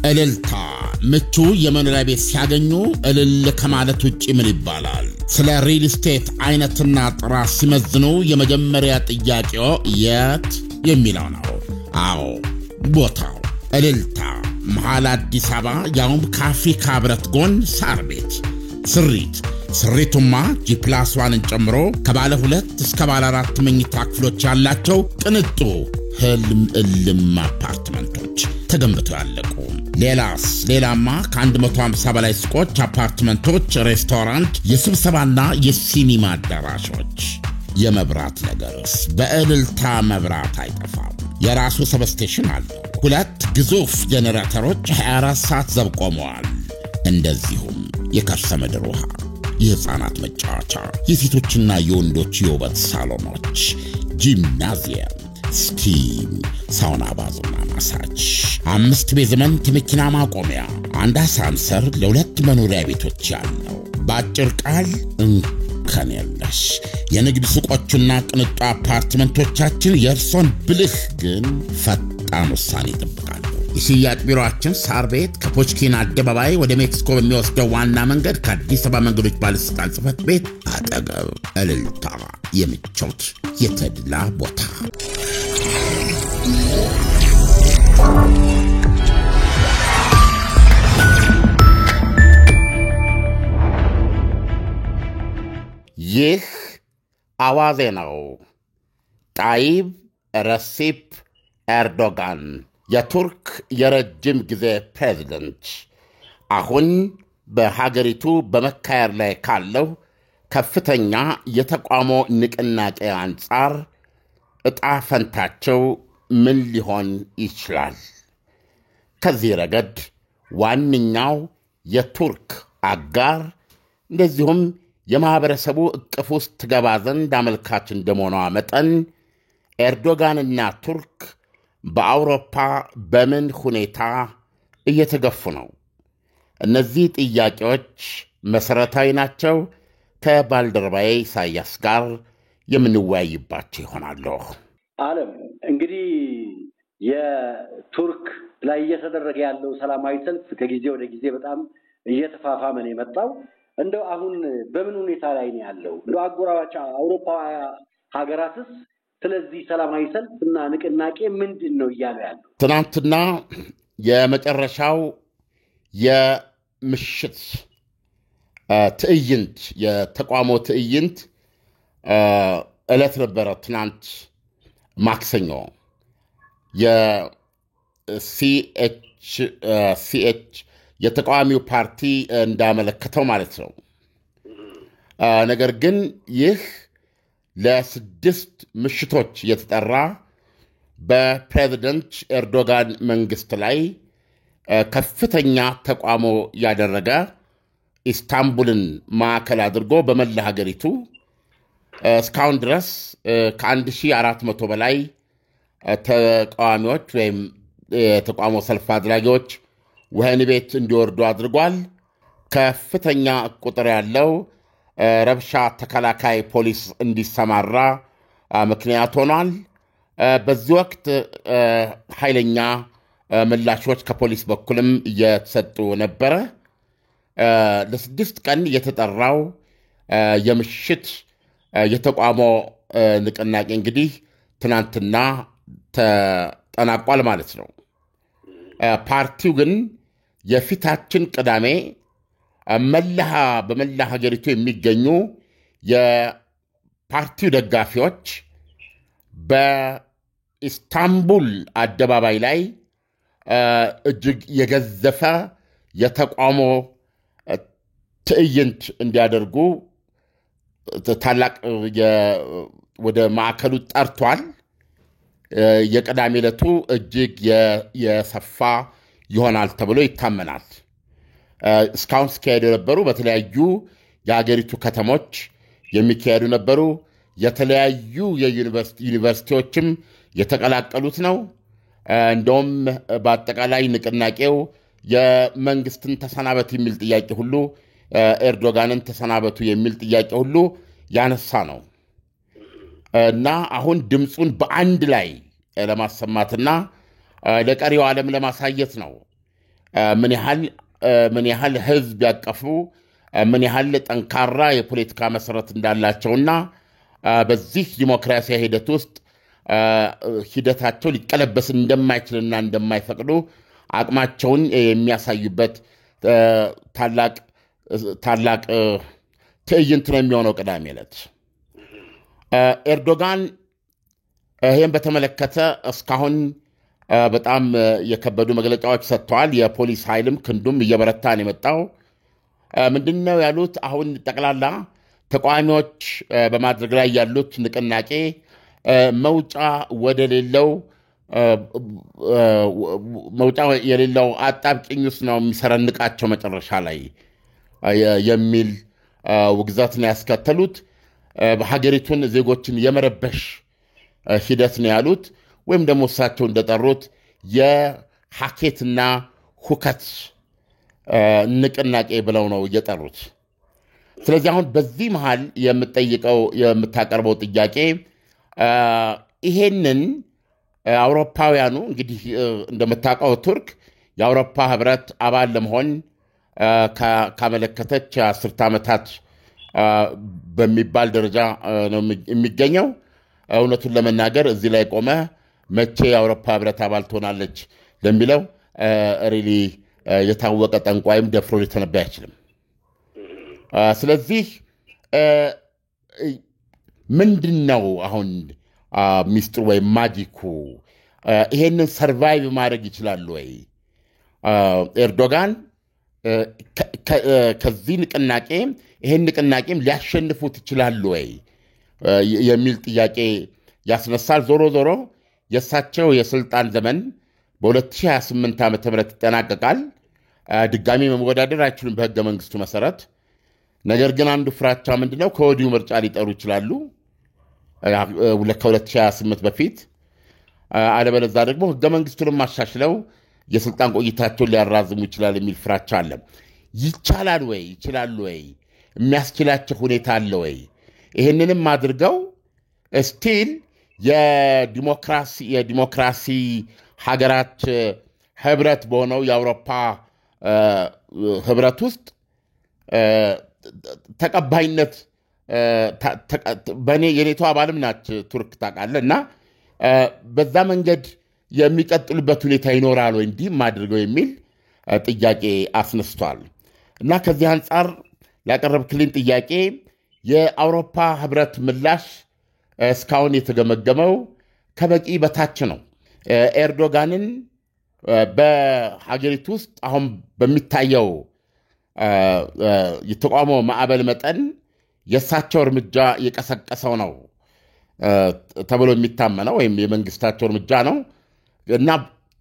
እልልታ ምቹ የመኖሪያ ቤት ሲያገኙ እልል ከማለት ውጪ ምን ይባላል? ስለ ሪል ስቴት አይነትና ጥራት ሲመዝኑ የመጀመሪያ ጥያቄው የት የሚለው ነው። አዎ ቦታው እልልታ መሃል አዲስ አበባ፣ ያውም ከአፍሪካ ህብረት ጎን ሳር ቤት። ስሪቱማ ጂ+1ን ጨምሮ ከባለ 2 እስከ ባለ 4 መኝታ ክፍሎች ያላቸው ቅንጡ ህልም እልም አፓርትመንቶች ተገንብተው ያለቁ። ሌላማ ከ150 በላይ ሱቆች፣ አፓርትመንቶች፣ ሬስቶራንት፣ የስብሰባና የሲኒማ አዳራሾች። የመብራት ነገርስ በእልልታ መብራት አይጠፋም። የራሱ ሰብስቴሽን አለው። 2 ግዙፍ ጄኔሬተሮች 24 ሰዓት ዘብ ቆመዋል። እንደዚሁም የከርሰ ምድር ውሃ፣ የህፃናት መጫወቻ፣ የሴቶችና የወንዶች የውበት ሳሎኖች፣ ጂምናዚየም፣ ስቲም፣ ሳውና፣ ባዝና ማሳጅ፣ 5 ቤዝመንት መኪና ማቆሚያ፣ 1 አሳንሰር ለ2 መኖሪያ ቤቶች ያለው። በአጭር ቃል እንከን የለሽ የንግድ ሱቆችና ቅንጡ አፓርትመንቶቻችን የእርሶን ብልህ ግን ፈጣን ውሳኔ ይጠብቃሉ። የሽያጭ ቢሮአችን ሳር ቤት ከፖችኪን አደባባይ ወደ ሜክሲኮ በሚወስደው ዋና መንገድ ከአዲስ አበባ መንገዶች ባለሥልጣን ጽሕፈት ቤት አጠገብ። እልልታ የምቾት የተድላ ቦታ። ይህ አዋዜ ነው። ጣይብ ረሲፕ ኤርዶጋን የቱርክ የረጅም ጊዜ ፕሬዝደንት አሁን በሀገሪቱ በመካሄድ ላይ ካለው ከፍተኛ የተቃውሞ ንቅናቄ አንጻር ዕጣ ፈንታቸው ምን ሊሆን ይችላል? ከዚህ ረገድ ዋነኛው የቱርክ አጋር እንደዚሁም የማህበረሰቡ እቅፍ ውስጥ ትገባ ዘንድ አመልካች እንደመሆኗ መጠን ኤርዶጋንና ቱርክ በአውሮፓ በምን ሁኔታ እየተገፉ ነው? እነዚህ ጥያቄዎች መሠረታዊ ናቸው። ከባልደረባዬ ኢሳያስ ጋር የምንወያይባቸው ይሆናሉ። ዓለም እንግዲህ የቱርክ ላይ እየተደረገ ያለው ሰላማዊ ሰልፍ ከጊዜ ወደ ጊዜ በጣም እየተፋፋመ ነው የመጣው። እንደው አሁን በምን ሁኔታ ላይ ነው ያለው? እንደው አጎራባች አውሮፓ ሀገራትስ ስለዚህ ሰላማዊ ሰልፍና ንቅናቄ ምንድን ነው እያሉ ያለው? ትናንትና የመጨረሻው የምሽት ትዕይንት የተቃውሞ ትዕይንት ዕለት ነበረ። ትናንት ማክሰኞ የሲኤች የተቃዋሚው ፓርቲ እንዳመለከተው ማለት ነው። ነገር ግን ይህ ለ6 ምሽቶች የተጠራ በፕሬዝደንት ኤርዶጋን መንግስት ላይ ከፍተኛ ተቃውሞ ያደረገ ኢስታንቡልን ማዕከል አድርጎ በመላ ሀገሪቱ እስካሁን ድረስ ከ1400 በላይ ተቃዋሚዎች ወይም የተቃውሞ ሰልፍ አድራጊዎች ወህኒ ቤት እንዲወርዱ አድርጓል። ከፍተኛ ቁጥር ያለው ረብሻ ተከላካይ ፖሊስ እንዲሰማራ ምክንያት ሆኗል። በዚህ ወቅት ኃይለኛ ምላሾች ከፖሊስ በኩልም እየተሰጡ ነበረ። ለ6 ቀን የተጠራው የምሽት የተቃውሞ ንቅናቄ እንግዲህ ትናንትና ተጠናቋል ማለት ነው። ፓርቲው ግን የፊታችን ቅዳሜ በመላ ሀገሪቱ የሚገኙ የፓርቲው ደጋፊዎች በኢስታንቡል አደባባይ ላይ እጅግ የገዘፈ የተቃውሞ ትዕይንት እንዲያደርጉ ታላቅ ወደ ማዕከሉ ጠርቷል። የቅዳሜ ዕለቱ እጅግ የሰፋ ይሆናል ተብሎ ይታመናል። እስካሁን ሲካሄዱ የነበሩ በተለያዩ የሀገሪቱ ከተሞች የሚካሄዱ ነበሩ። የተለያዩ ዩኒቨርሲቲዎችም የተቀላቀሉት ነው። እንደውም በአጠቃላይ ንቅናቄው የመንግስትን ተሰናበቱ የሚል ጥያቄ ሁሉ ኤርዶጋንን ተሰናበቱ የሚል ጥያቄ ሁሉ ያነሳ ነው እና አሁን ድምፁን በአንድ ላይ ለማሰማትና ለቀሪው ዓለም ለማሳየት ነው ምን ያህል ህዝብ ያቀፉ ምን ያህል ጠንካራ የፖለቲካ መሰረት እንዳላቸውና በዚህ ዲሞክራሲያዊ ሂደት ውስጥ ሂደታቸው ሊቀለበስ እንደማይችልና እንደማይፈቅዱ አቅማቸውን የሚያሳዩበት ታላቅ ትዕይንት ነው የሚሆነው ቅዳሜ ዕለት። ኤርዶጋን ይህን በተመለከተ እስካሁን በጣም የከበዱ መግለጫዎች ሰጥተዋል። የፖሊስ ኃይልም ክንዱም እየበረታ ነው የመጣው። ምንድነው ያሉት? አሁን ጠቅላላ ተቃዋሚዎች በማድረግ ላይ ያሉት ንቅናቄ መውጫ የሌለው አጣብቂኝ ውስጥ ነው የሚሰረንቃቸው መጨረሻ ላይ የሚል ውግዘት ነው ያስከተሉት። ሀገሪቱን ዜጎችን የመረበሽ ሂደት ነው ያሉት። ወይም ደግሞ እሳቸው እንደጠሩት የሐኬትና ሁከት ንቅናቄ ብለው ነው እየጠሩት። ስለዚህ አሁን በዚህ መሃል የምታቀርበው ጥያቄ ይሄንን አውሮፓውያኑ እንግዲህ እንደምታውቀው ቱርክ የአውሮፓ ህብረት አባል ለመሆን ካመለከተች 10 ዓመታት በሚባል ደረጃ ነው የሚገኘው። እውነቱን ለመናገር እዚህ ላይ ቆመ መቼ የአውሮፓ ህብረት አባል ትሆናለች ለሚለው ሪሊ የታወቀ ጠንቋይም ደፍሮ ሊተነበይ አይችልም። ስለዚህ ምንድነው አሁን ሚስጥሩ ወይም ማጂኩ? ይሄንን ሰርቫይቭ ማድረግ ይችላሉ ወይ ኤርዶጋን? ከዚህ ንቅናቄ ይሄን ንቅናቄም ሊያሸንፉት ይችላሉ ወይ የሚል ጥያቄ ያስነሳል። ዞሮ ዞሮ የእሳቸው የስልጣን ዘመን በ2028 ዓ.ም ይጠናቀቃል። ድጋሚ መወዳደር አይችሉም በህገ መንግስቱ መሰረት። ነገር ግን አንዱ ፍራቻ ምንድነው? ከወዲሁ ምርጫ ሊጠሩ ይችላሉ ከ2028 በፊት። አለበለዚያ ደግሞ ህገ መንግስቱንም አሻሽለው የስልጣን ቆይታቸውን ሊያራዝሙ ይችላል የሚል ፍራቻ አለ። ይቻላል ወይ? ይችላሉ ወይ? የሚያስችላቸው ሁኔታ አለ ወይ? ይህንንም አድርገው ስቲል የዲሞክራሲ ሀገራት ህብረት በሆነው የአውሮፓ ህብረት ውስጥ ተቀባይነት የኔቶ አባልም ናች ቱርክ ታውቃለህ። እና በዛ መንገድ የሚቀጥሉበት ሁኔታ ይኖራል ወይ እንዲህም አድርገው የሚል ጥያቄ አስነስቷል። እና ከዚህ አንጻር ያቀረብክልኝ ጥያቄ የአውሮፓ ህብረት ምላሽ እስካሁን የተገመገመው ከበቂ በታች ነው። ኤርዶጋንን በሀገሪቱ ውስጥ አሁን በሚታየው የተቃውሞ ማዕበል መጠን የእሳቸው እርምጃ የቀሰቀሰው ነው ተብሎ የሚታመነው ወይም የመንግስታቸው እርምጃ ነው እና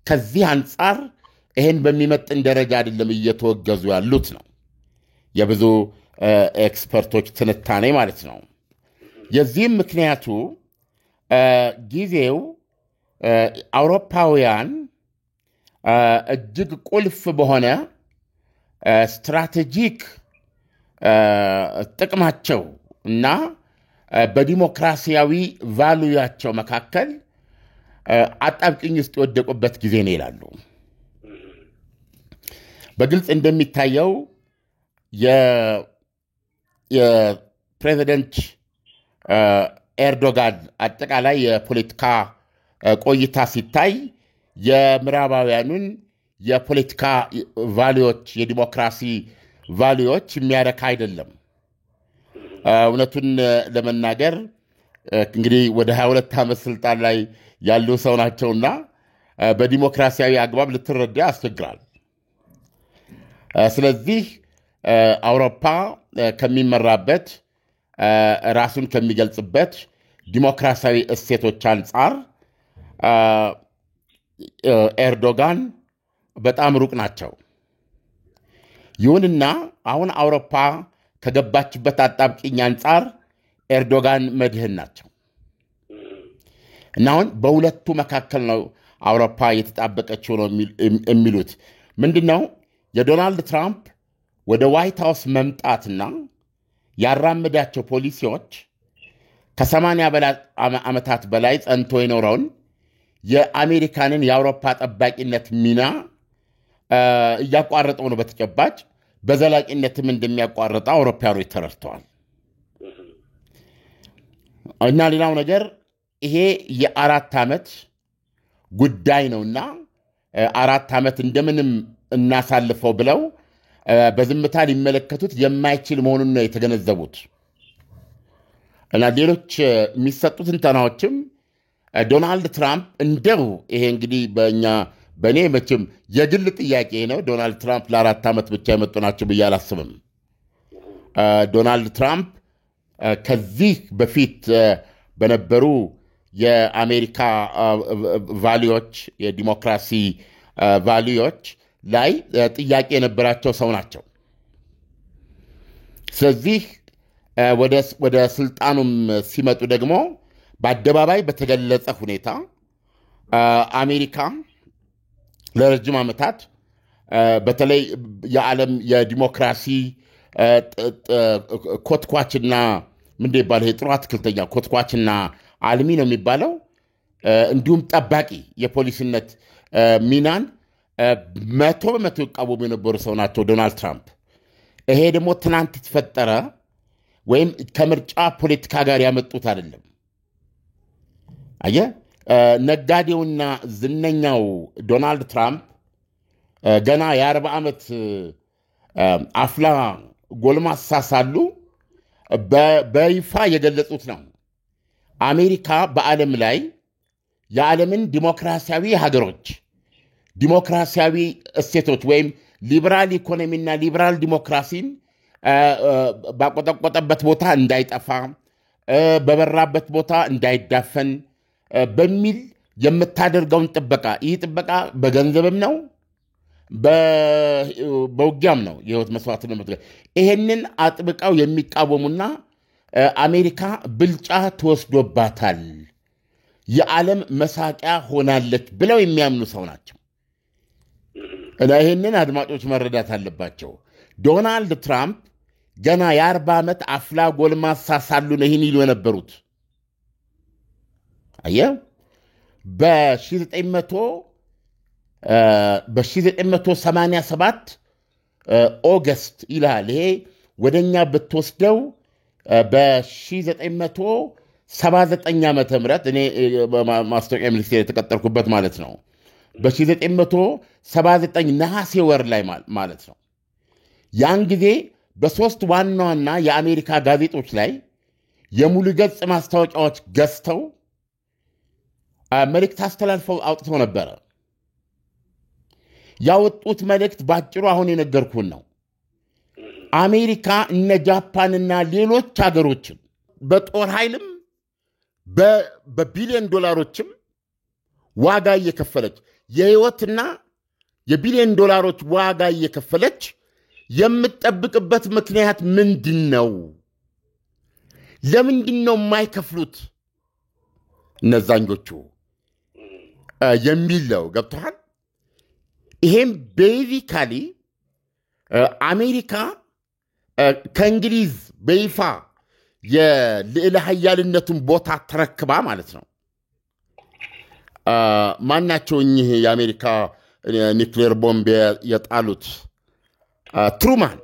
ከዚህ አንጻር ይህን በሚመጥን ደረጃ አይደለም እየተወገዙ ያሉት ነው የብዙ ኤክስፐርቶች ትንታኔ ማለት ነው። የዚህም ምክንያቱ ጊዜው አውሮፓውያን እጅግ ቁልፍ በሆነ ስትራቴጂክ ጥቅማቸው እና በዲሞክራሲያዊ ቫሉያቸው መካከል አጣብቅኝ ውስጥ የወደቁበት ጊዜ ነው ይላሉ። በግልጽ እንደሚታየው የፕሬዚደንት ኤርዶጋን አጠቃላይ የፖለቲካ ቆይታ ሲታይ የምዕራባውያኑን የፖለቲካ ቫሉዎች የዲሞክራሲ ቫሉዎች የሚያረካ አይደለም። እውነቱን ለመናገር እንግዲህ ወደ 22 ዓመት ስልጣን ላይ ያሉ ሰው ናቸውና በዲሞክራሲያዊ አግባብ ልትረዳ ያስቸግራል። ስለዚህ አውሮፓ ከሚመራበት ራሱን ከሚገልጽበት ዲሞክራሲያዊ እሴቶች አንጻር ኤርዶጋን በጣም ሩቅ ናቸው። ይሁንና አሁን አውሮፓ ከገባችበት አጣብቂኝ አንጻር ኤርዶጋን መድህን ናቸው እና አሁን በሁለቱ መካከል ነው አውሮፓ የተጣበቀችው ነው የሚሉት። ምንድነው የዶናልድ ትራምፕ ወደ ዋይት ሃውስ መምጣትና ያራመዳቸው ፖሊሲዎች ከ80 ዓመታት በላይ ጸንቶ የኖረውን የአሜሪካንን የአውሮፓ ጠባቂነት ሚና እያቋረጠው ነው በተጨባጭ በዘላቂነትም እንደሚያቋርጠው አውሮፓውያኖች ተረድተዋል። እና ሌላው ነገር ይሄ የ4 ዓመት ጉዳይ ነውና 4 ዓመት እንደምንም እናሳልፈው ብለው በዝምታ ሊመለከቱት የማይችል መሆኑን ነው የተገነዘቡት። እና ሌሎች የሚሰጡት ትንተናዎችም ዶናልድ ትራምፕ እንደው ይሄ እንግዲህ በእኔ መቼም የግል ጥያቄ ነው። ዶናልድ ትራምፕ ለ4 ዓመት ብቻ የመጡ ናቸው ብዬ አላስብም። ዶናልድ ትራምፕ ከዚህ በፊት በነበሩ የአሜሪካ ቫሊዎች የዲሞክራሲ ቫሊዎች ላይ ጥያቄ የነበራቸው ሰው ናቸው። ስለዚህ ወደ ስልጣኑም ሲመጡ ደግሞ በአደባባይ በተገለጸ ሁኔታ አሜሪካ ለረጅም ዓመታት በተለይ የዓለም የዲሞክራሲ ኮትኳችና ምንድን ይባላል ጥሩ አትክልተኛ ኮትኳችና አልሚ ነው የሚባለው እንዲሁም ጠባቂ የፖሊስነት ሚናን 100% ይቃወሙ የነበሩ ሰው ናቸው ዶናልድ ትራምፕ። ይሄ ደግሞ ትናንት የተፈጠረ ወይም ከምርጫ ፖለቲካ ጋር ያመጡት አይደለም። አየህ ነጋዴውና ዝነኛው ዶናልድ ትራምፕ ገና የ40 ዓመት አፍላ ጎልማሳ ሳሉ በይፋ የገለጹት ነው። አሜሪካ በዓለም ላይ የዓለምን ዲሞክራሲያዊ ሀገሮች ዲሞክራሲያዊ እሴቶች ወይም ሊበራል ኢኮኖሚና ሊበራል ዲሞክራሲን ባቆጠቆጠበት ቦታ እንዳይጠፋ በበራበት ቦታ እንዳይዳፈን በሚል የምታደርገውን ጥበቃ ይህ ጥበቃ በገንዘብም ነው በውጊያም ነው የህይወት መስዋዕትነት ይሄንን አጥብቀው የሚቃወሙና አሜሪካ ብልጫ ተወስዶባታል የዓለም መሳቂያ ሆናለች ብለው የሚያምኑ ሰው ናቸው። እና ይሄንን አድማጮች መረዳት አለባቸው። ዶናልድ ትራምፕ ገና የ40 ዓመት አፍላ ጎልማሳ ሳሉ ነው ይህን ይሉ የነበሩት። አየህ በ1987 ኦገስት ይላል። ይሄ ወደኛ ብትወስደው በ1979 ዓመተ ምህረት እኔ ማስታወቂያ ሚኒስቴር የተቀጠርኩበት ማለት ነው። በ1979 ነሐሴ ወር ላይ ማለት ነው። ያን ጊዜ በሶስት ዋና ዋና የአሜሪካ ጋዜጦች ላይ የሙሉ ገጽ ማስታወቂያዎች ገዝተው መልእክት አስተላልፈው አውጥተው ነበረ። ያወጡት መልእክት ባጭሩ አሁን የነገርኩን ነው። አሜሪካ እነ ጃፓንና ሌሎች ሀገሮችም በጦር ኃይልም በቢሊዮን ዶላሮችም ዋጋ እየከፈለች የህይወትና የቢሊዮን ዶላሮች ዋጋ እየከፈለች የምትጠብቅበት ምክንያት ምንድን ነው? ለምንድን ነው የማይከፍሉት እነዛኞቹ የሚለው ገብቶሃል? ይሄም ቤዚካሊ አሜሪካ ከእንግሊዝ በይፋ የልዕለ ኃያልነቱን ቦታ ተረክባ ማለት ነው። ማናቸው እኚህ የአሜሪካ ኒክሌር ቦምብ የጣሉት? ትሩማን።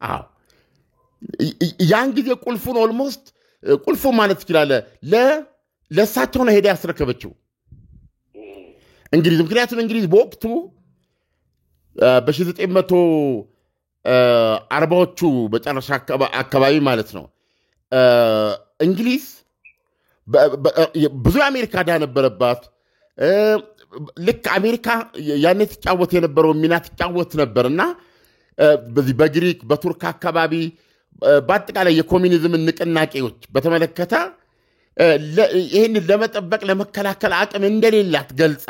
አዎ ያን ጊዜ ቁልፉን ኦልሞስት ቁልፉ ማለት ትችላለህ ለእሳቸው ነው ሄዳ ያስረከበችው እንግሊዝ። ምክንያቱም እንግሊዝ በወቅቱ በ1940ዎቹ መጨረሻ አካባቢ ማለት ነው እንግሊዝ ብዙ የአሜሪካ ዕዳ ነበረባት። ልክ አሜሪካ ያኔ ትጫወት የነበረው ሚና ትጫወት ነበርና በዚህ በግሪክ በቱርክ አካባቢ በአጠቃላይ የኮሚኒዝምን ንቅናቄዎች በተመለከተ ይህንን ለመጠበቅ ለመከላከል አቅም እንደሌላት ገልጻ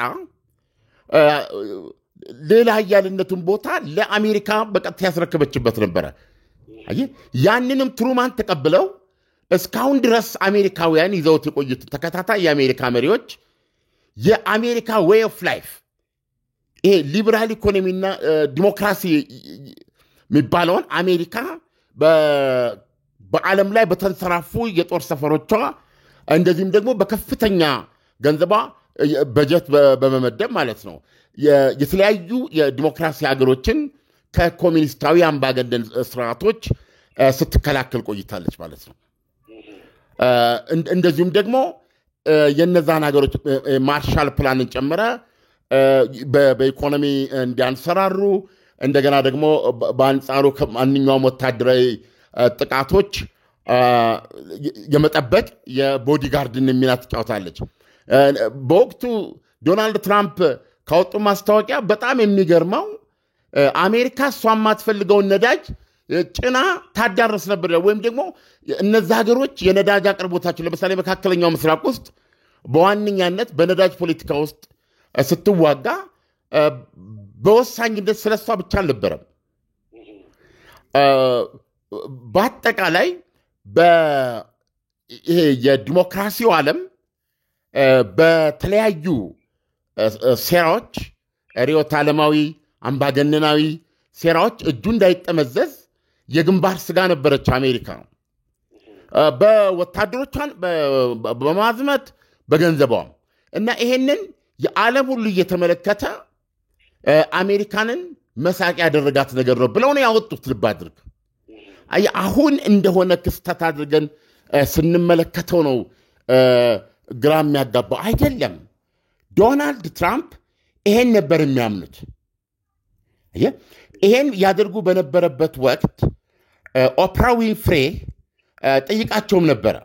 ሌላ ኃያልነቱን ቦታ ለአሜሪካ በቀጥታ ያስረከበችበት ነበረ። ያንንም ትሩማን ተቀብለው እስካሁን ድረስ አሜሪካውያን ይዘውት የቆዩት ተከታታይ የአሜሪካ መሪዎች የአሜሪካ ዌይ ኦፍ ላይፍ ይሄ ሊበራል ኢኮኖሚና ዲሞክራሲ የሚባለውን አሜሪካ በዓለም ላይ በተንሰራፉ የጦር ሰፈሮቿ እንደዚህም ደግሞ በከፍተኛ ገንዘቧ በጀት በመመደብ ማለት ነው የተለያዩ የዲሞክራሲ ሀገሮችን ከኮሚኒስታዊ አምባገነን ስርዓቶች ስትከላከል ቆይታለች ማለት ነው። እንደዚሁም ደግሞ የነዛን ሀገሮች ማርሻል ፕላንን ጨምረ በኢኮኖሚ እንዲያንሰራሩ እንደገና ደግሞ በአንጻሩ ከማንኛውም ወታደራዊ ጥቃቶች የመጠበቅ የቦዲጋርድን ሚና ትጫወታለች። በወቅቱ ዶናልድ ትራምፕ ካወጡ ማስታወቂያ በጣም የሚገርመው አሜሪካ እሷ የማትፈልገውን ነዳጅ ጭና ታዳርስ ነበር። ወይም ደግሞ እነዚህ ሀገሮች የነዳጅ አቅርቦታቸው ለምሳሌ መካከለኛው ምስራቅ ውስጥ በዋነኛነት በነዳጅ ፖለቲካ ውስጥ ስትዋጋ በወሳኝነት ስለሷ ብቻ አልነበረም። በአጠቃላይ ይሄ የዲሞክራሲው ዓለም በተለያዩ ሴራዎች ርዕዮተ ዓለማዊ አምባገነናዊ ሴራዎች እጁ እንዳይጠመዘዝ የግንባር ስጋ ነበረች አሜሪካ። በወታደሮቿን በማዝመት በገንዘቧም እና ይሄንን የዓለም ሁሉ እየተመለከተ አሜሪካንን መሳቂያ ያደረጋት ነገር ነው ብለው ነው ያወጡት። ልብ አድርግ። አሁን እንደሆነ ክስተት አድርገን ስንመለከተው ነው ግራ የሚያጋባው። አይደለም። ዶናልድ ትራምፕ ይሄን ነበር የሚያምኑት። ይሄን ያደርጉ በነበረበት ወቅት ኦፕራ ዊንፍሬ ጠይቃቸውም ነበረ።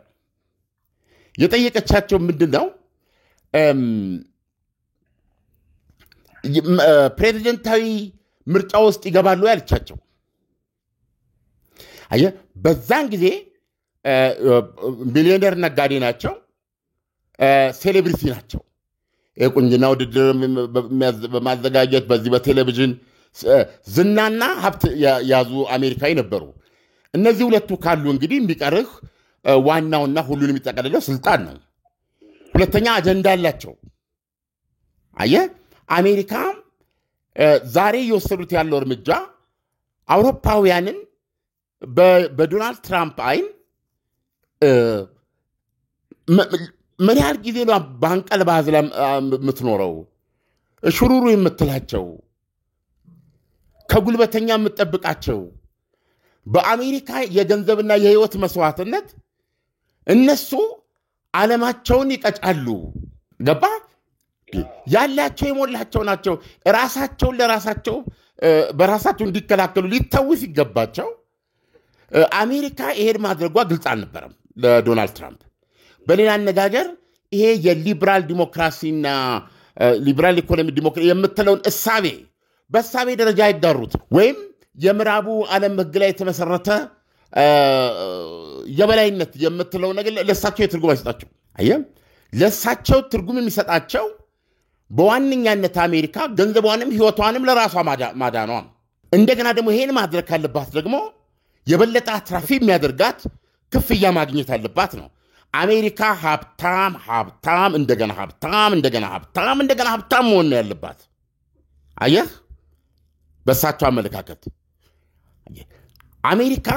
የጠየቀቻቸው ምንድን ነው? ፕሬዚደንታዊ ምርጫ ውስጥ ይገባሉ ያለቻቸው። በዛን ጊዜ ሚሊዮነር ነጋዴ ናቸው፣ ሴሌብሪቲ ናቸው። የቁንጅና ውድድር በማዘጋጀት በዚህ በቴሌቪዥን ዝናና ሀብት ያዙ አሜሪካዊ ነበሩ። እነዚህ ሁለቱ ካሉ እንግዲህ የሚቀርህ ዋናውና ሁሉን የሚጠቀልለው ስልጣን ነው። ሁለተኛ አጀንዳ አላቸው። አሜሪካ ዛሬ የወሰዱት ያለው እርምጃ አውሮፓውያንን በዶናልድ ትራምፕ አይን ምን ያህል ጊዜ ነው በአንቀልባ ዝላ የምትኖረው? ሽሩሩ የምትላቸው ከጉልበተኛ የምትጠብቃቸው በአሜሪካ የገንዘብና የህይወት መስዋዕትነት እነሱ ዓለማቸውን ይቀጫሉ። ገባ? ያላቸው የሞላቸው ናቸው። ራሳቸውን ለራሳቸው በራሳቸው እንዲከላከሉ ሊተው ሲገባቸው አሜሪካ ይሄን ማድረጓ ግልጽ አልነበረም ለዶናልድ ትራምፕ። በሌላ አነጋገር ይሄ የሊበራል ዲሞክራሲና ሊበራል ኢኮኖሚ ዲሞክራሲ የምትለውን እሳቤ በእሳቤ ደረጃ አይጋሩት። ወይም የምዕራቡ ዓለም ህግ ላይ የተመሰረተ የበላይነት የምትለው ነገር ለሳቸው ትርጉም አይሰጣቸው። ለሳቸው ትርጉም የሚሰጣቸው በዋነኛነት አሜሪካ ገንዘቧንም ህይወቷንም ለራሷ ማዳኗ። እንደገና ደግሞ ይሄን ማድረግ ካለባት ደግሞ የበለጠ አትራፊ የሚያደርጋት ክፍያ ማግኘት አለባት ነው። አሜሪካ ሀብታም እንደገና ሀብታም መሆን ነው ያለባት። አየህ፣ በሳቸው አመለካከት አሜሪካ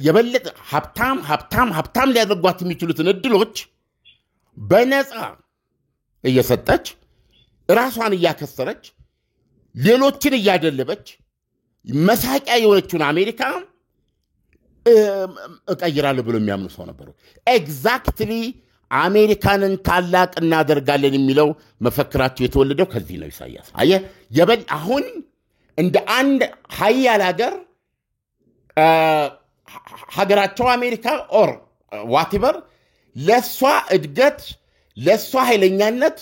የበለጠ ሀብታም ሊያደርጓት የሚችሉትን እድሎች በነፃ እየሰጠች ራሷን እያከሰረች ሌሎችን እያደለበች መሳቂያ የሆነችውን አሜሪካ እቀይራለሁ ብሎ የሚያምኑ ሰው ነበሩ። ኤግዛክትሊ አሜሪካንን ታላቅ እናደርጋለን የሚለው መፈክራቸው የተወለደው ከዚህ ነው። ኢሳያስ አየህ፣ አሁን እንደ አንድ ሀያል ሀገራቸው አሜሪካ ኦር ዋቲቨር ለእሷ እድገት፣ ለእሷ ኃይለኛነት፣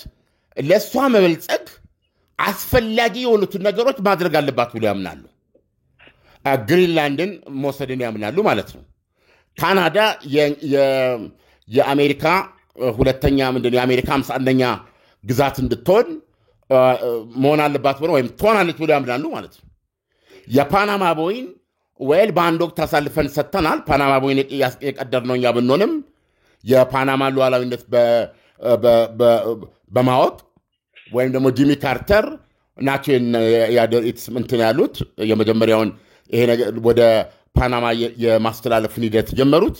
ለእሷ መበልጸግ አስፈላጊ የሆኑትን ነገሮች ማድረግ አለባት ብሎ ያምናሉ። ግሪንላንድን መውሰድን ያምናሉ ማለት ነው። ካናዳ የአሜሪካ ሁለተኛ የአሜሪካ 51ኛ ግዛት እንድትሆን መሆን አለባት ብሎ ወይም ትሆናለች ብሎ ያምናሉ ማለት ነው። የፓናማ ቦይን በአንድ ወቅት አሳልፈን ሰጥተናል። ፓናማ ቦይን የቀደርነው እኛ ብንሆንም የፓናማ ሉዓላዊነት በማወቅ ወይም ደግሞ ጂሚ ካርተር ናቸው እንትን ያሉት የመጀመሪያውን ይሄ ነገር ወደ ፓናማ የማስተላለፉን ሂደት ጀመሩት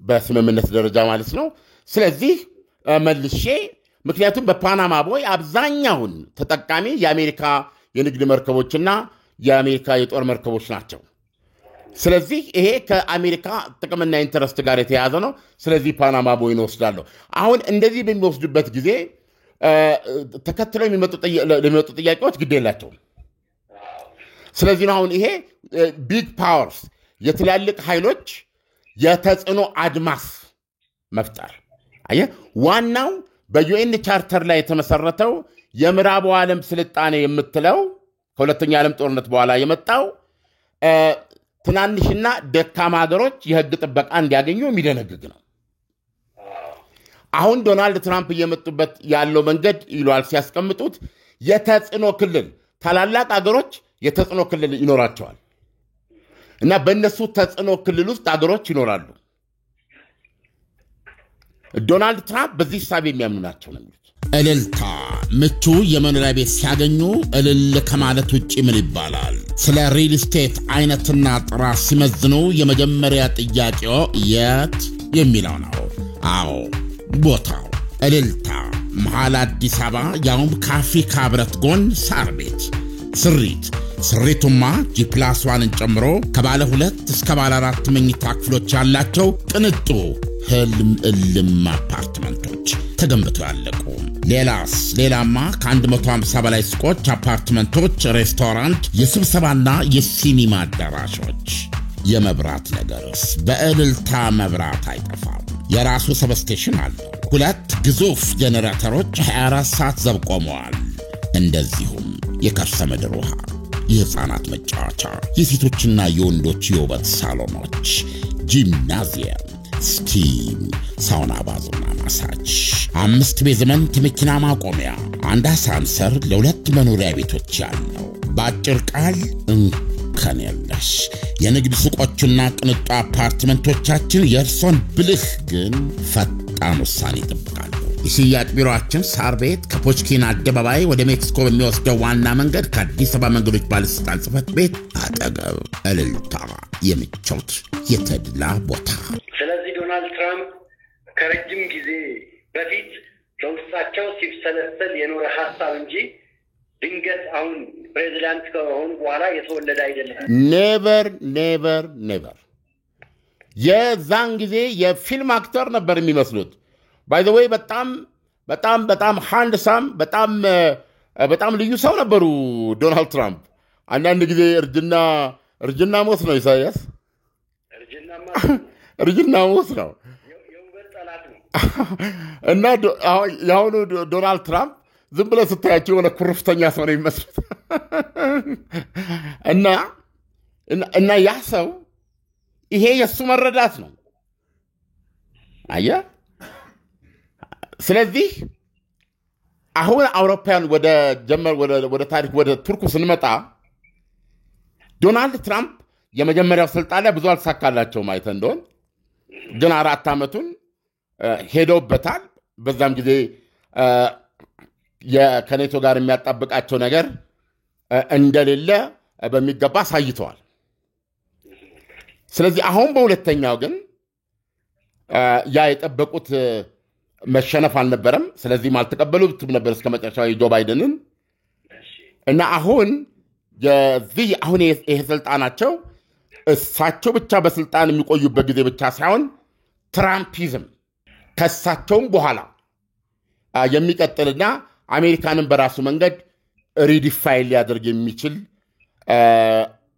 በስምምነት ደረጃ ማለት ነው። ስለዚህ መልሼ ምክንያቱም በፓናማ ቦይ አብዛኛውን ተጠቃሚ የአሜሪካ የንግድ መርከቦችና የአሜሪካ የጦር መርከቦች ናቸው። ስለዚህ ይሄ ከአሜሪካ ጥቅምና ኢንተረስት ጋር የተያያዘ ነው። ስለዚህ ፓናማ ቦይን ወስዳለሁ። አሁን እንደዚህ በሚወስዱበት ጊዜ ተከትለው የሚመጡ ጥያቄዎች ግድ የላቸውም። ስለዚህ አሁን ይሄ ቢግ ፓወርስ የትላልቅ ኃይሎች የተጽዕኖ አድማስ መፍጠር ዋናው በዩኤን ቻርተር ላይ የተመሰረተው የምዕራቡ ዓለም ስልጣኔ የምትለው ከሁለተኛ ዓለም ጦርነት በኋላ የመጣው ትናንሽና ደካማ ሀገሮች የህግ ጥበቃ እንዲያገኙ የሚደነግግ ነው። አሁን ዶናልድ ትራምፕ እየመጡበት ያለው መንገድ ይሏል ሲያስቀምጡት የተጽዕኖ ክልል ታላላቅ ሀገሮች የተጽዕኖ ክልል ይኖራቸዋል እና በእነሱ ተጽዕኖ ክልል ውስጥ ሀገሮች ይኖራሉ። ዶናልድ ትራምፕ በዚህ ሂሳብ የሚያምኑ ናቸው ነው። እልልታ ምቹ የመኖሪያ ቤት ሲያገኙ እልል ከማለት ውጭ ምን ይባላል? ስለ ሪል ስቴት አይነትና ጥራት ሲመዝኑ የመጀመሪያ ጥያቄው የት የሚለው ነው። አዎ ቦታው እልልታ መሃል አዲስ አበባ፣ ያውም ከአፍሪካ ህብረት ጎን ሳር ቤት። ስሪቱማ ጂፕላስዋንን ጨምሮ ከባለ 2 እስከ ባለ 4 መኝታ ክፍሎች ያላቸው ቅንጡ ህልም እልም አፓርትመንቶች ተገንብተው ያለቁ። ሌላማ ከ150 በላይ ሱቆች፣ አፓርትመንቶች፣ ሬስቶራንት፣ የስብሰባና የሲኒማ አዳራሾች። የመብራት ነገርስ በእልልታ መብራት አይጠፋም። የራሱ ሰብስቴሽን አለው። 2 ግዙፍ ጄኔሬተሮች 24 ሰዓት ዘብ ቆመዋል። እንደዚሁም የከርሰ ምድር ውሃ፣ የህፃናት መጫወቻ፣ የሴቶችና የወንዶች የውበት ሳሎኖች፣ ጂምናዚየም፣ ስቲም፣ ሳውና፣ ባዝና ማሳጅ፣ 5 ቤዝመንት መኪና ማቆሚያ፣ 1 አሳንሰር ለ2 መኖሪያ ቤቶች ያለው። በአጭር ቃል እንከን የለሽ የንግድ ሱቆችና ቅንጡ አፓርትመንቶቻችን የእርሶን ብልህ ግን ፈጣን ውሳኔ ይጠብቃሉ። የሽያጭ ቢሮአችን ሳር ቤት ከፖችኪን አደባባይ ወደ ሜክሲኮ በሚወስደው ዋና መንገድ ከአዲስ አበባ መንገዶች ባለሥልጣን ጽሕፈት ቤት አጠገብ። እልልታ የምቾት የተድላ ቦታ። ስለዚህ ዶናልድ ትራምፕ ከረጅም ጊዜ በፊት በውስጣቸው ሲብሰለሰል የኖረ ሀሳብ እንጂ ድንገት አሁን ፕሬዚዳንት ከሆኑ በኋላ የተወለደ አይደለም። ኔቨር የዛን ጊዜ የፊልም አክተር ነበር የሚመስሉት። ባይ ዘ ዌይ በጣም ሃንድሳም በጣም ልዩ ሰው ነበሩ ዶናልድ ትራምፕ። አንዳንድ ጊዜ እርጅና ሞት ነው። ኢሳያስ እርጅና ሞት ነው እና የአሁኑ ዶናልድ ትራምፕ ዝም ብለህ ስታያቸው የሆነ ኩርፍተኛ ሰው ነው የሚመስሉት እና ያ ሰው ይሄ የእሱ መረዳት ነው። አየህ። ስለዚህ አሁን አውሮፓውያን ወደ ታሪክ ወደ ቱርኩ ስንመጣ ዶናልድ ትራምፕ የመጀመሪያው ስልጣን ላይ ብዙ አልተሳካላቸውም። አይተህ እንደሆን ግን 4 ዓመቱን ሄደውበታል። በዛም ጊዜ ከኔቶ ጋር የሚያጣብቃቸው ነገር እንደሌለ በሚገባ አሳይተዋል። ስለዚህ አሁን በሁለተኛው ግን ያ የጠበቁት መሸነፍ አልነበረም። ስለዚህም አልተቀበሉትም ነበር እስከ መጨረሻው ጆ ባይደንን እና አሁን ይሄ ስልጣናቸው እሳቸው ብቻ በስልጣን የሚቆዩበት ጊዜ ብቻ ሳይሆን ትራምፒዝም ከሳቸውም በኋላ የሚቀጥልና አሜሪካንን በራሱ መንገድ ሪዲፋይን ሊያደርግ የሚችል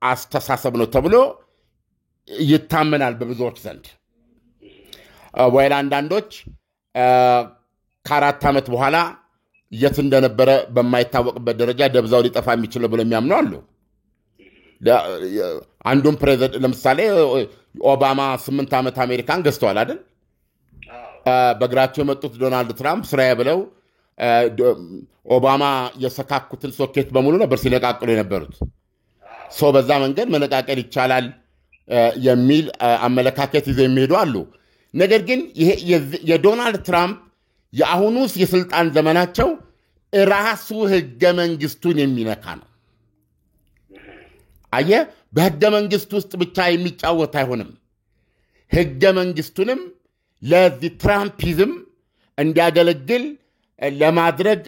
አስተሳሰብ ነው ተብሎ ይታመናል በብዙዎች ዘንድ። ወይላ አንዳንዶች ከ4 ዓመት በኋላ የት እንደነበረ በማይታወቅበት ደረጃ ደብዛው ሊጠፋ የሚችል ብለው የሚያምኑ አሉ። አንዱም ፕሬዚደንት ለምሳሌ ኦባማ 8 ዓመት አሜሪካን ገዝተዋል አይደል? በእግራቸው የመጡት ዶናልድ ትራምፕ ስራዬ ብለው ኦባማ የሰካኩትን ሶኬት በሙሉ ነበር ሲነቃቅሉ የነበሩት። ሰው በዛ መንገድ መነቃቀል ይቻላል የሚል አመለካከት ይዘው የሚሄዱ አሉ። ነገር ግን የዶናልድ ትራምፕ የአሁኑ የስልጣን ዘመናቸው ራሱ ህገ መንግስቱን የሚነካ ነው። አየህ፣ በህገ መንግስት ውስጥ ብቻ የሚጫወት አይሆንም። ህገ መንግስቱንም ለዚህ ትራምፒዝም እንዲያገለግል ለማድረግ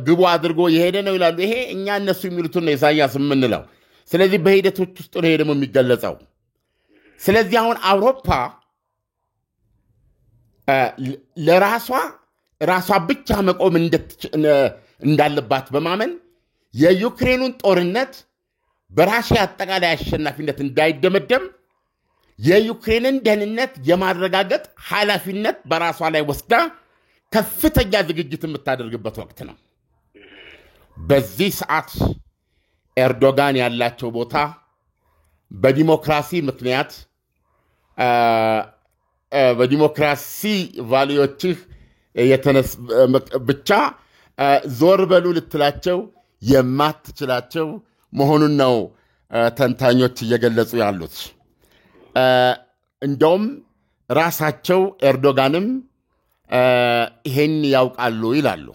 ግቡ አድርጎ የሄደ ነው ይላሉ። ይሄ እኛ እነሱ የሚሉትን ነው ኢሳያስ የምንለው። ስለዚህ በሂደቶች ውስጥ ነው ይሄ ደግሞ የሚገለጸው። ስለዚህ አሁን አውሮፓ ራሷ ብቻ መቆም እንዳለባት በማመን የዩክሬኑን ጦርነት በራሽያ አጠቃላይ አሸናፊነት እንዳይደመደም የዩክሬንን ደህንነት የማረጋገጥ ኃላፊነት በራሷ ላይ ወስዳ ከፍተኛ ዝግጅት የምታደርግበት ወቅት ነው። በዚህ ሰዓት ኤርዶጋን ያላቸው ቦታ በዲሞክራሲ ምክንያት በዲሞክራሲ ቫልዩዎችህ ብቻ ዞር በሉ ልትላቸው የማትችላቸው መሆኑን ነው ተንታኞች እየገለጹ ያሉት። እንደውም ራሳቸው ኤርዶጋንም ይሄን ያውቃሉ ይላሉ።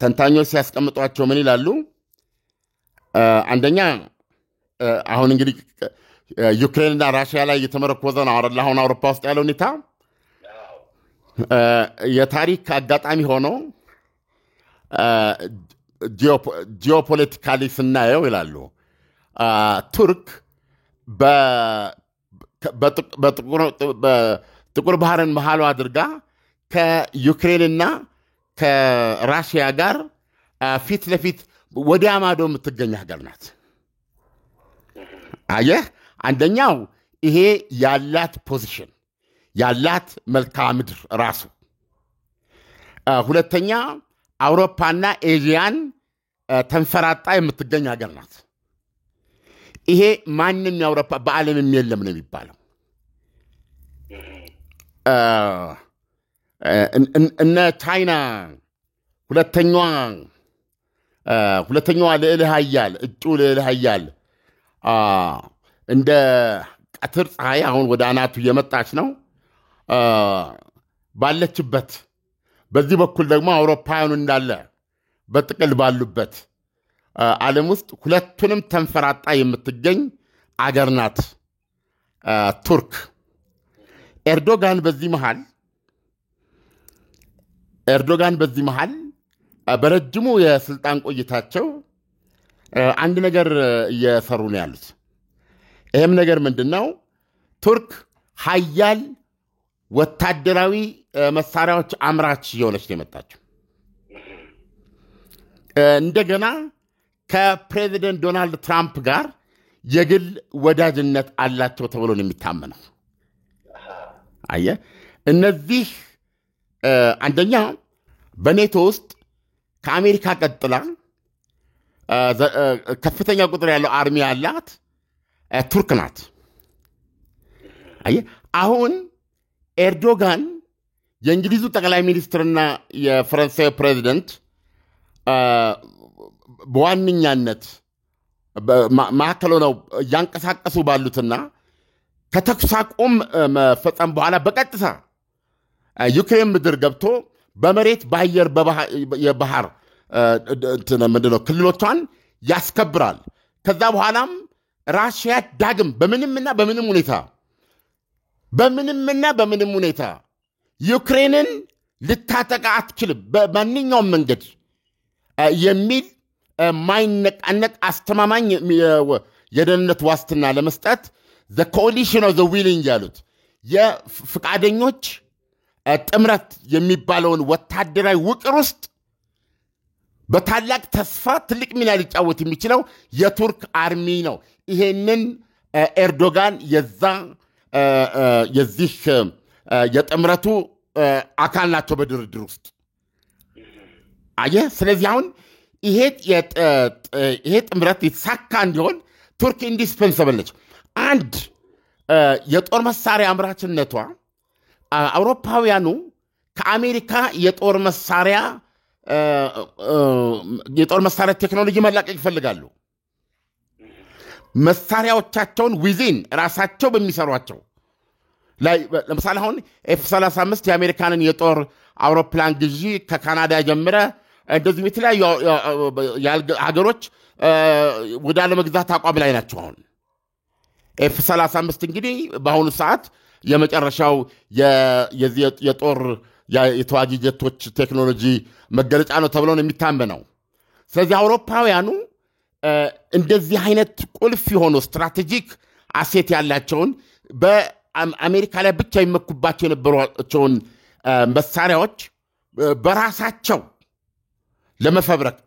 ተንታኞች ሲያስቀምጧቸው ምን ይላሉ? አንደኛ አሁን እንግዲህ ዩክሬንና ራሽያ ላይ እየተመረኮዘ ነው አይደል? አሁን አውሮፓ ውስጥ ያለው ሁኔታ የታሪክ አጋጣሚ ሆኖ ጂኦፖለቲካሊ ስናየው ይላሉ ቱርክ በጥቁር ባህርን መሃሉ አድርጋ ከዩክሬንና ከራሽያ ጋር ፊት ለፊት ወዲያ ማዶ የምትገኝ ሀገር ናት። አየህ፣ አንደኛው ይሄ ያላት ፖዚሽን ያላት መልክዓ ምድር ራሱ፣ ሁለተኛ አውሮፓና ኤዥያን ተንፈራጣ የምትገኝ ሀገር ናት። ይሄ ማንም የአውሮፓ በዓለምም የለም ነው የሚባለው። እነ ቻይና ሁለተኛዋ ልዕለ ኃያል እጩ ልዕለ ኃያል እንደ ቀትር ፀሐይ አሁን ወደ አናቱ እየመጣች ነው ባለችበት፣ በዚህ በኩል ደግሞ አውሮፓውያኑ እንዳለ በጥቅል ባሉበት ዓለም ውስጥ ሁለቱንም ተንፈራጣ የምትገኝ አገር ናት ቱርክ። ኤርዶጋን በዚህ መሃል በረጅሙ የስልጣን ቆይታቸው አንድ ነገር እየሰሩ ነው ያሉት። ይህም ነገር ምንድነው? ቱርክ ሀያል ወታደራዊ መሳሪያዎች አምራች እየሆነች ነው የመጣችው። እንደገና ከፕሬዚደንት ዶናልድ ትራምፕ ጋር የግል ወዳጅነት አላቸው ተብሎ ነው የሚታመነው። አየህ፣ እነዚህ አንደኛ በኔቶ ውስጥ ከአሜሪካ ቀጥላ ከፍተኛ ቁጥር ያለው አርሚ ያላት ቱርክ ናት። አየህ፣ አሁን ኤርዶጋን የእንግሊዙ ጠቅላይ ሚኒስትርና የፈረንሳይ ፕሬዚደንት በዋነኛነት ማዕከል ሆነው እያንቀሳቀሱ ባሉትና ከተኩስ አቁም መፈጸም በኋላ በቀጥታ ዩክሬን ምድር ገብቶ በመሬት በአየር የባህር ምንድነው ክልሎቿን ያስከብራል። ከዛ በኋላም ራሽያ ዳግም በምንምና በምንም ሁኔታ ዩክሬንን ልታጠቃ አትችልም በማንኛውም መንገድ የሚል ማይነቃነቅ አስተማማኝ የደህንነት ዋስትና ለመስጠት the coalition of the willing ያሉት የፍቃደኞች ጥምረት የሚባለውን ወታደራዊ ውቅር ውስጥ በታላቅ ተስፋ ትልቅ ሚና ሊጫወት የሚችለው የቱርክ አርሚ ነው። ይሄንን ኤርዶጋን የዚህ የጥምረቱ አካል ናቸው በድርድር ውስጥ። አየህ፣ ስለዚህ አሁን ይሄ ጥምረት የተሳካ እንዲሆን ቱርክ ኢንዲስፐንሰብል ነች። አንድ የጦር መሳሪያ አምራችነቷ አውሮፓውያኑ ከአሜሪካ የጦር መሳሪያ ቴክኖሎጂ መላቀቅ ይፈልጋሉ። መሳሪያዎቻቸውን ዊዚን ራሳቸው በሚሰሯቸው ላይ ለምሳሌ አሁን F-35 የአሜሪካንን የጦር አውሮፕላን ግዢ ከካናዳ ጀምረ እንደዚህ የተለያዩ ሀገሮች ወደ አለመግዛት አቋም ላይ ናቸው። አሁን F-35 እንግዲህ በአሁኑ ሰዓት የመጨረሻው የተዋጊ ጀቶች ቴክኖሎጂ መገለጫ ነው ተብሎ ነው የሚታመነው። ስለዚህ አውሮፓውያኑ እንደዚህ አይነት ቁልፍ የሆኑ ስትራቴጂክ አሴት ያላቸውን በአሜሪካ ላይ ብቻ ይመኩባቸው የነበሯቸውን መሳሪያዎች በራሳቸው ለመፈብረክ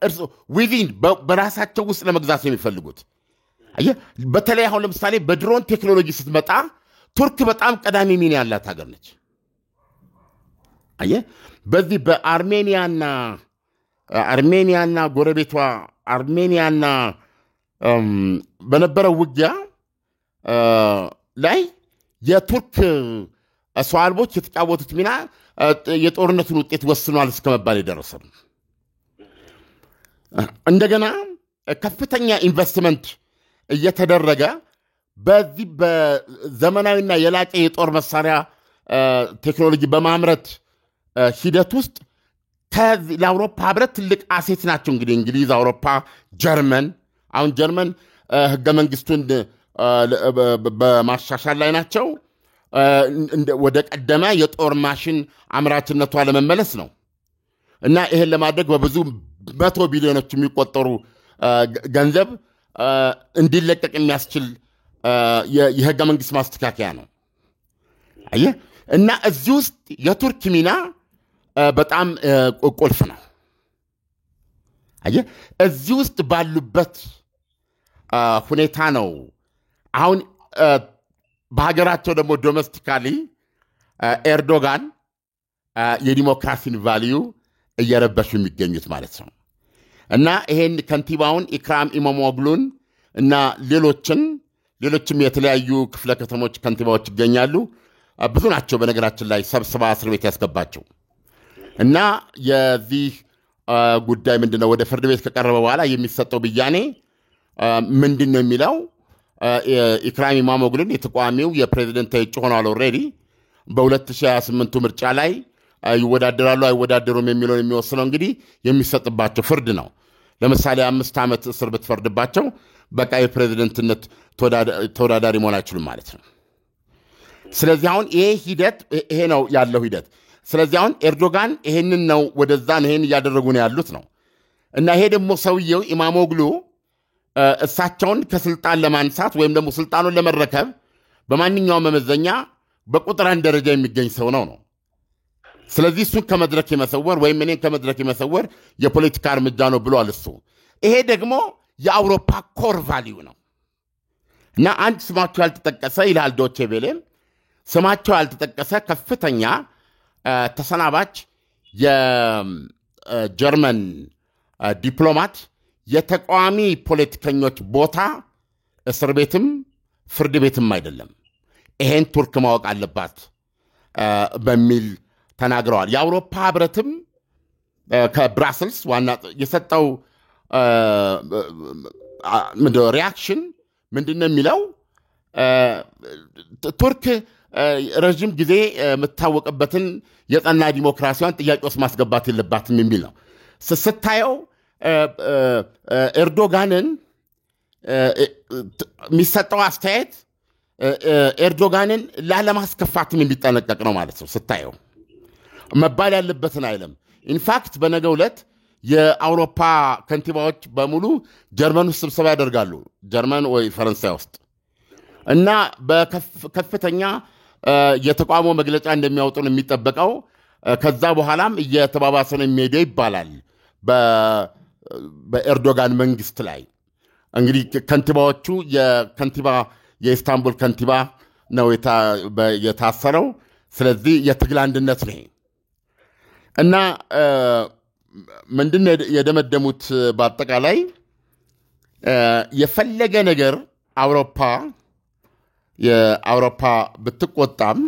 ዊዚን በራሳቸው ውስጥ ለመግዛት ነው የሚፈልጉት። በተለይ አሁን ለምሳሌ በድሮን ቴክኖሎጂ ስትመጣ ቱርክ በጣም ቀዳሚ ሚና ያላት ሀገር ነች። በዚህ በአርሜኒያና ጎረቤቷ አርሜኒያና በነበረው ውጊያ ላይ የቱርክ ሰው አልቦች የተጫወቱት ሚና የጦርነቱን ውጤት ወስኗል እስከመባል የደረሰ ነው። እንደገና ከፍተኛ ኢንቨስትመንት እየተደረገ በዚህ በዘመናዊና የላቀ የጦር መሳሪያ ቴክኖሎጂ በማምረት ሂደት ውስጥ ለአውሮፓ ህብረት ትልቅ አሴት ናቸው። እንግዲህ እንግሊዝ፣ አውሮፓ፣ ጀርመን አሁን ጀርመን ህገ መንግስቱን በማሻሻል ላይ ናቸው። ወደ ቀደመ የጦር ማሽን አምራችነቷ ለመመለስ ነው እና ይሄን ለማድረግ በብዙ 100 ቢሊዮኖች የሚቆጠሩ ገንዘብ እንዲለቀቅ የሚያስችል የህገ መንግስት ማስተካከያ ነው። እና እዚህ ውስጥ የቱርክ ሚና በጣም ቁልፍ ነው። እዚህ ውስጥ ባሉበት ሁኔታ ነው አሁን በሀገራቸው ደግሞ ዶሜስቲካሊ ኤርዶጋን የዲሞክራሲን ቫልዩ እየረበሹ የሚገኙት ማለት ነው። እና ይሄን ከንቲባውን ኢክራም ኢማሞግሉን እና ሌሎችም የተለያዩ ክፍለ ከተሞች ከንቲባዎች ይገኛሉ። ብዙ ናቸው በነገራችን ላይ ሰብስባ እስር ቤት ያስገባቸው። እና የዚህ ጉዳይ ምንድነው ወደ ፍርድ ቤት ከቀረበ በኋላ የሚሰጠው ብያኔ ምንድነው የሚለው ኢክራም ኢማሞግሉን የተቃዋሚው የፕሬዝደንታዊ እጩ ሆነዋል። ኦልሬዲ በ2028 ምርጫ ላይ ይወዳደራሉ አይወዳደሩም የሚለውን የሚወስነው እንግዲህ የሚሰጥባቸው ፍርድ ነው። ለምሳሌ 5 ዓመት እስር ብትፈርድባቸው በቃ የፕሬዝደንትነት ተወዳዳሪ መሆን አይችሉም ማለት ነው። ስለዚህ አሁን ይሄ ነው ያለው ሂደት። ስለዚህ አሁን ኤርዶጋን ይሄንን ነው ወደዛ ነው ይሄን እያደረጉ ነው ያሉት ነው። እና ይሄ ደግሞ ሰውየው ኢማሞግሉ እሳቸውን ከስልጣን ለማንሳት ወይም ደግሞ ስልጣኑን ለመረከብ በማንኛውም መመዘኛ በቁጥር 1 ደረጃ የሚገኝ ሰው ነው። ስለዚህ እሱን ከመድረክ የመሰወር ወይም እኔን ከመድረክ የመሰወር የፖለቲካ እርምጃ ነው ብሏል እሱ። ይሄ ደግሞ የአውሮፓ ኮር ቫልዩ ነው። እና አንድ ስማቸው ያልተጠቀሰ ይላል ዶቼ ቬሌም ስማቸው ያልተጠቀሰ ከፍተኛ ተሰናባች የጀርመን ዲፕሎማት የተቃዋሚ ፖለቲከኞች ቦታ እስር ቤትም ፍርድ ቤትም አይደለም፣ ይሄን ቱርክ ማወቅ አለባት በሚል ተናግረዋል። የአውሮፓ ህብረትም ከብራስልስ ዋና የሰጠው ሪያክሽን ምንድነው የሚለው ቱርክ ረዥም ጊዜ የምትታወቅበትን የጸና ዲሞክራሲዋን ጥያቄ ውስጥ ማስገባት የለባትም የሚል ነው። ስታየው ኤርዶጋንን የሚሰጠው አስተያየት ኤርዶጋንን ላለማስከፋትም የሚጠነቀቅ ነው ማለት ነው። ስታየው መባል ያለበትን አይለም። ኢንፋክት በነገው ዕለት የአውሮፓ ከንቲባዎች በሙሉ ጀርመን ውስጥ ስብሰባ ያደርጋሉ፣ ጀርመን ወይ ፈረንሳይ ውስጥ እና በከፍተኛ የተቃውሞ መግለጫ እንደሚያወጡ ነው የሚጠበቀው። ከዛ በኋላም እየተባባሰ ነው የሚሄደው ይባላል በኤርዶጋን መንግስት ላይ። እንግዲህ ከንቲባዎቹ የኢስታንቡል ከንቲባ ነው የታሰረው። ስለዚህ የትግል አንድነት ነው እና ምንድን የደመደሙት በአጠቃላይ የፈለገ ነገር የአውሮፓ ብትቆጣም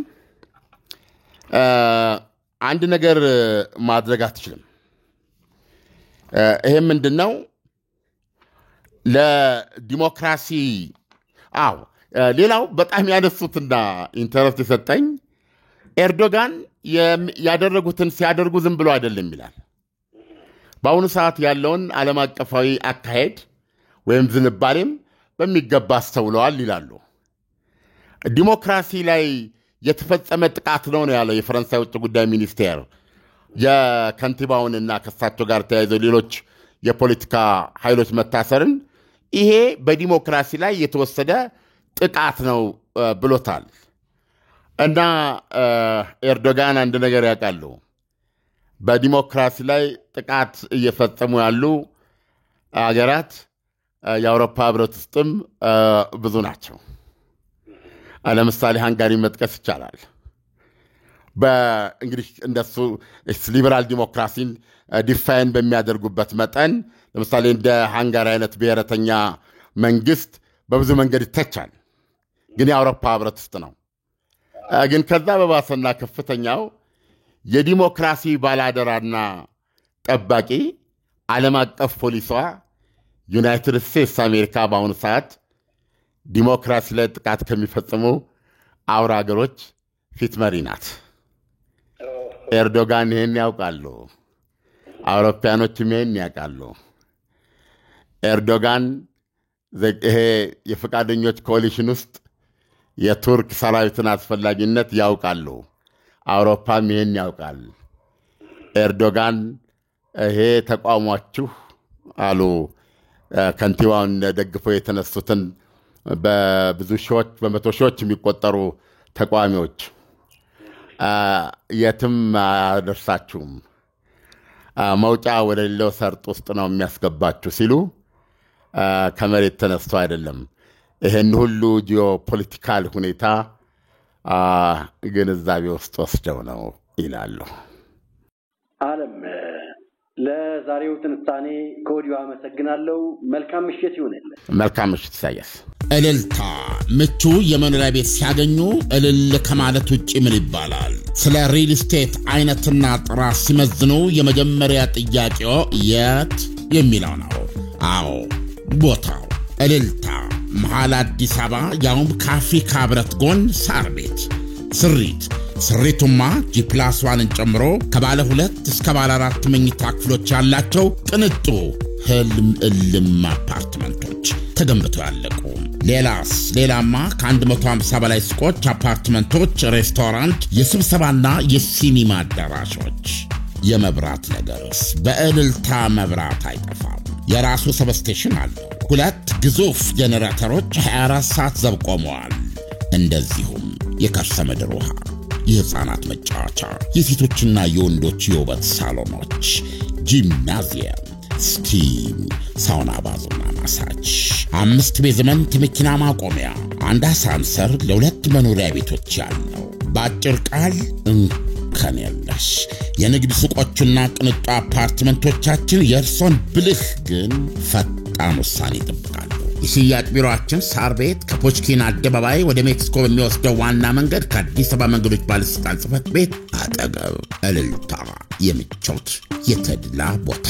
አንድ ነገር ማድረግ አትችልም። ይሄ ምንድነው? ለዲሞክራሲ ሌላው በጣም ያነሱትና ኢንተረስት የሰጠኝ ኤርዶጋን ያደረጉትን ሲያደርጉ ዝም ብሎ አይደለም ይላል። በአሁኑ ሰዓት ያለውን ዓለም አቀፋዊ አካሄድ ወይም ዝንባሌም በሚገባ አስተውለዋል ይላሉ። ዲሞክራሲ ላይ የተፈጸመ ጥቃት ነው ያለው የፈረንሳይ ውጭ ጉዳይ ሚኒስቴር የከንቲባውንና ከሳቸው ጋር ተያይዘው ሌሎች የፖለቲካ ኃይሎች መታሰርን ይሄ በዲሞክራሲ ላይ የተወሰደ ጥቃት ነው ብሎታል። እና ኤርዶጋን አንድ ነገር ያውቃሉ። በዲሞክራሲ ላይ ጥቃት እየፈጸሙ ያሉ አገራት የአውሮፓ ህብረት ውስጥም ብዙ ናቸው። ለምሳሌ ሃንጋሪ መጥቀስ ይቻላል። በእንግዲህ እንደሱ ሊበራል ዲሞክራሲን ዲፋይን በሚያደርጉበት መጠን ለምሳሌ እንደ ሃንጋሪ አይነት ብሔረተኛ መንግስት በብዙ መንገድ ይተቻል፣ ግን የአውሮፓ ህብረት ውስጥ ነው። ግን ከዛ በባሰና ከፍተኛው የዲሞክራሲ ባላደራና ጠባቂ ዓለም አቀፍ ፖሊሷ ዩናይትድ ስቴትስ አሜሪካ በአሁኑ ሰዓት ዲሞክራሲ ላይ ጥቃት ከሚፈጽሙ አውራ ሀገሮች ፊት መሪ ናት። ኤርዶጋን ይህን ያውቃሉ፣ አውሮፓያኖችም ይህን ያውቃሉ። ኤርዶጋን ይሄ የፈቃደኞች ኮሊሽን ውስጥ የቱርክ ሰራዊትን አስፈላጊነት ያውቃሉ፣ አውሮፓም ይህን ያውቃል። ኤርዶጋን ይሄ ተቋሟችሁ አሉ ከንቲባውን ደግፈው የተነሱትን በብዙ ሺዎች በመቶ ሺዎች የሚቆጠሩ ተቃዋሚዎች የትም አደርሳችሁም መውጫ ወደ ሌላው ሰርጥ ውስጥ ነው የሚያስገባችሁ ሲሉ ከመሬት ተነስቶ አይደለም። ይሄን ሁሉ ጂኦፖለቲካል ሁኔታ ግንዛቤ ውስጥ ወስደው ነው ይላሉ። ዓለም ለዛሬው ትንታኔ ከወዲሁ አመሰግናለሁ። መልካም ምሽት ይሁንልህ። መልካም ምሽት ኢሳያስ። እልልታ ምቹ የመኖሪያ ቤት ሲያገኙ እልል ከማለት ውጭ ምን ይባላል? ስለ ሪል ስቴት አይነትና ጥራት ሲመዝኑ የመጀመሪያ ጥያቄው የት የሚለው ነው። አዎ ቦታው እልልታ መሃል አዲስ አበባ፣ ያውም ከአፍሪካ ህብረት ጎን ሳር ቤት። ስሪቱማ ጂፕላስዋንን ጨምሮ ከባለ 2 እስከ ባለ 4 መኝታ ክፍሎች ያላቸው ቅንጡ ህልም እልም አፓርትመንቶች ተገንብተው ያለቁ። ሌላማ ከ150 በላይ ሱቆች፣ አፓርትመንቶች፣ ሬስቶራንት፣ የስብሰባና የሲኒማ አዳራሾች። የመብራት ነገርስ በእልልታ መብራት አይጠፋም። የራሱ ሰብስቴሽን አለው። 2 ግዙፍ ጄኔሬተሮች 24 ሰዓት ዘብ ቆመዋል። እንደዚሁም የከርሰ ምድር ውሃ፣ የህፃናት መጫወቻ፣ የሴቶችና የወንዶች የውበት ሳሎኖች፣ ጂምናዚየም፣ ስቲም፣ ሳውና፣ ባዝና ማሳጅ፣ 5 ቤዝመንት መኪና ማቆሚያ፣ 1 አሳንሰር ለ2 መኖሪያ ቤቶች ያለው። በአጭር ቃል እንከን የለሽ የንግድ ሱቆችና ቅንጡ አፓርትመንቶቻችን የእርሶን ብልህ ግን ፈጣን ውሳኔ ይጠብቃሉ። የሽያጭ ቢሮአችን ሳር ቤት ከፖችኪን አደባባይ ወደ ሜክሲኮ በሚወስደው ዋና መንገድ ከአዲስ አበባ መንገዶች ባለስልጣን ጽሕፈት ቤት አጠገብ። እልልታ የምቾት የተድላ ቦታ።